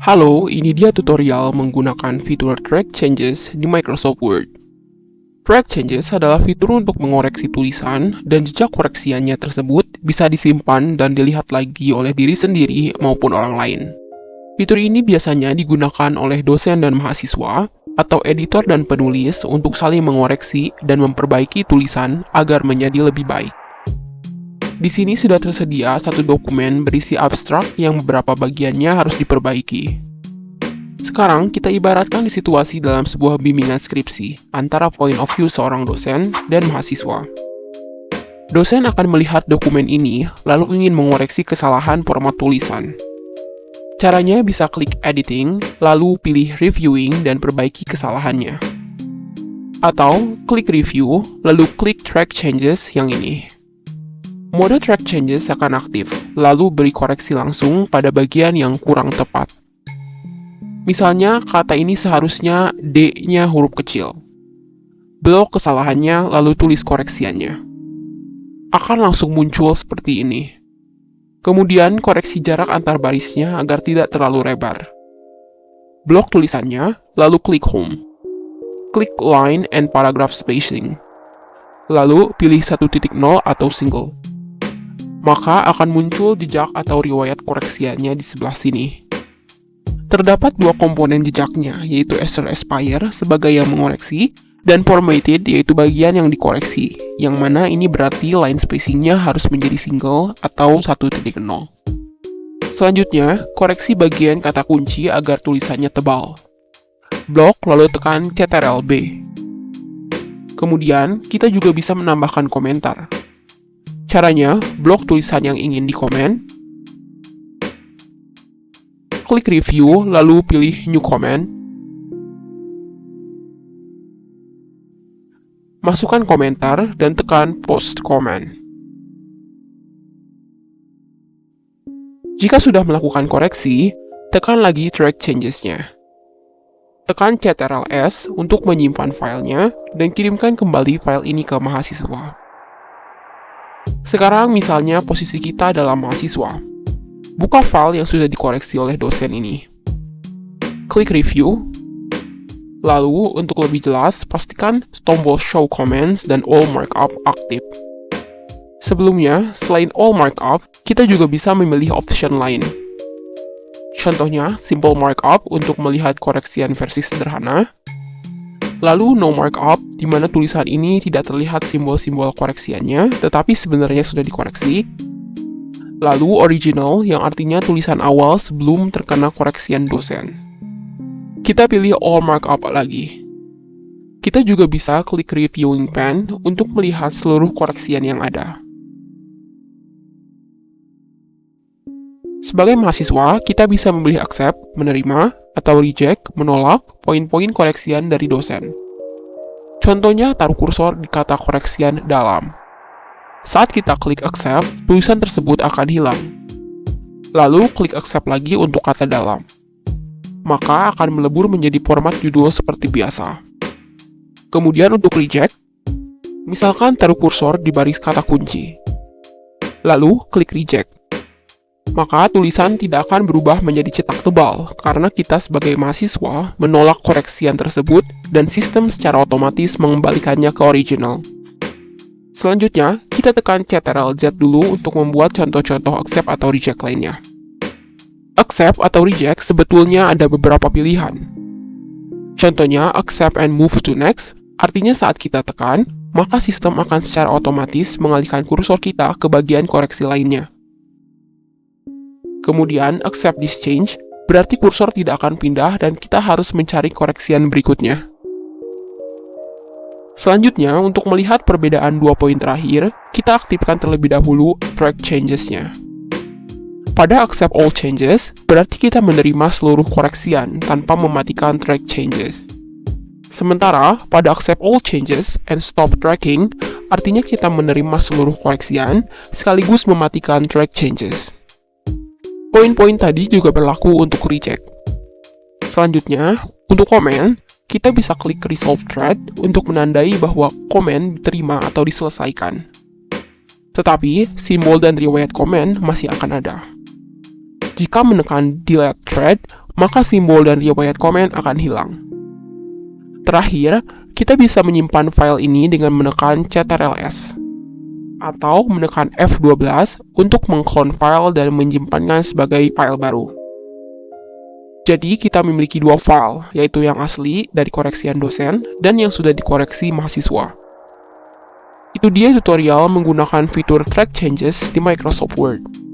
Halo, ini dia tutorial menggunakan fitur Track Changes di Microsoft Word. Track Changes adalah fitur untuk mengoreksi tulisan dan jejak koreksiannya tersebut bisa disimpan dan dilihat lagi oleh diri sendiri maupun orang lain. Fitur ini biasanya digunakan oleh dosen dan mahasiswa atau editor dan penulis untuk saling mengoreksi dan memperbaiki tulisan agar menjadi lebih baik. Di sini sudah tersedia satu dokumen berisi abstrak yang beberapa bagiannya harus diperbaiki. Sekarang kita ibaratkan di situasi dalam sebuah bimbingan skripsi antara point of view seorang dosen dan mahasiswa. Dosen akan melihat dokumen ini lalu ingin mengoreksi kesalahan format tulisan. Caranya bisa klik editing, lalu pilih reviewing dan perbaiki kesalahannya. Atau klik review, lalu klik track changes yang ini. Mode track changes akan aktif, lalu beri koreksi langsung pada bagian yang kurang tepat. Misalnya, kata ini seharusnya D-nya huruf kecil. Blok kesalahannya, lalu tulis koreksiannya. Akan langsung muncul seperti ini. Kemudian, koreksi jarak antar barisnya agar tidak terlalu lebar. Blok tulisannya, lalu klik Home. Klik Line and Paragraph Spacing. Lalu, pilih 1.0 atau single. Maka akan muncul jejak atau riwayat koreksiannya di sebelah sini. Terdapat dua komponen jejaknya, yaitu Ether Aspire sebagai yang mengoreksi, dan Formatted yaitu bagian yang dikoreksi, yang mana ini berarti line spacingnya harus menjadi single atau 1.0. Selanjutnya, koreksi bagian kata kunci agar tulisannya tebal. Blok lalu tekan Ctrl+B. Kemudian, kita juga bisa menambahkan komentar. Caranya, blok tulisan yang ingin dikomen, klik review, lalu pilih new comment, masukkan komentar, dan tekan post comment. Jika sudah melakukan koreksi, tekan lagi track changes-nya. Tekan Ctrl+S untuk menyimpan filenya, dan kirimkan kembali file ini ke mahasiswa. Sekarang misalnya posisi kita adalah mahasiswa. Buka file yang sudah dikoreksi oleh dosen ini. Klik review. Lalu, untuk lebih jelas, pastikan tombol show comments dan all markup aktif. Sebelumnya, selain all markup, kita juga bisa memilih option lain. Contohnya, simple markup untuk melihat koreksian versi sederhana. Lalu no markup, di mana tulisan ini tidak terlihat simbol-simbol koreksiannya, tetapi sebenarnya sudah dikoreksi. Lalu original, yang artinya tulisan awal sebelum terkena koreksian dosen. Kita pilih all markup lagi. Kita juga bisa klik reviewing pane untuk melihat seluruh koreksian yang ada. Sebagai mahasiswa, kita bisa memilih accept, menerima, atau reject, menolak, poin-poin koreksian dari dosen. Contohnya, taruh kursor di kata koreksian dalam. Saat kita klik accept, tulisan tersebut akan hilang. Lalu, klik accept lagi untuk kata dalam. Maka akan melebur menjadi format judul seperti biasa. Kemudian untuk reject, misalkan taruh kursor di baris kata kunci. Lalu, klik reject. Maka tulisan tidak akan berubah menjadi cetak tebal karena kita sebagai mahasiswa menolak koreksian tersebut dan sistem secara otomatis mengembalikannya ke original. Selanjutnya, kita tekan Ctrl+Z dulu untuk membuat contoh-contoh accept atau reject lainnya. Accept atau reject sebetulnya ada beberapa pilihan. Contohnya, accept and move to next, artinya saat kita tekan, maka sistem akan secara otomatis mengalihkan kursor kita ke bagian koreksi lainnya. Kemudian, accept this change, berarti kursor tidak akan pindah dan kita harus mencari koreksian berikutnya. Selanjutnya, untuk melihat perbedaan dua poin terakhir, kita aktifkan terlebih dahulu track changes-nya. Pada accept all changes, berarti kita menerima seluruh koreksian tanpa mematikan track changes. Sementara, pada accept all changes and stop tracking, artinya kita menerima seluruh koreksian sekaligus mematikan track changes. Poin-poin tadi juga berlaku untuk reject. Selanjutnya, untuk komen, kita bisa klik Resolve Thread untuk menandai bahwa komen diterima atau diselesaikan. Tetapi, simbol dan riwayat komen masih akan ada. Jika menekan delete thread, maka simbol dan riwayat komen akan hilang. Terakhir, kita bisa menyimpan file ini dengan menekan Ctrls atau menekan F12 untuk mengclone file dan menyimpannya sebagai file baru. Jadi, kita memiliki dua file, yaitu yang asli dari koreksian dosen dan yang sudah dikoreksi mahasiswa. Itu dia tutorial menggunakan fitur Track Changes di Microsoft Word.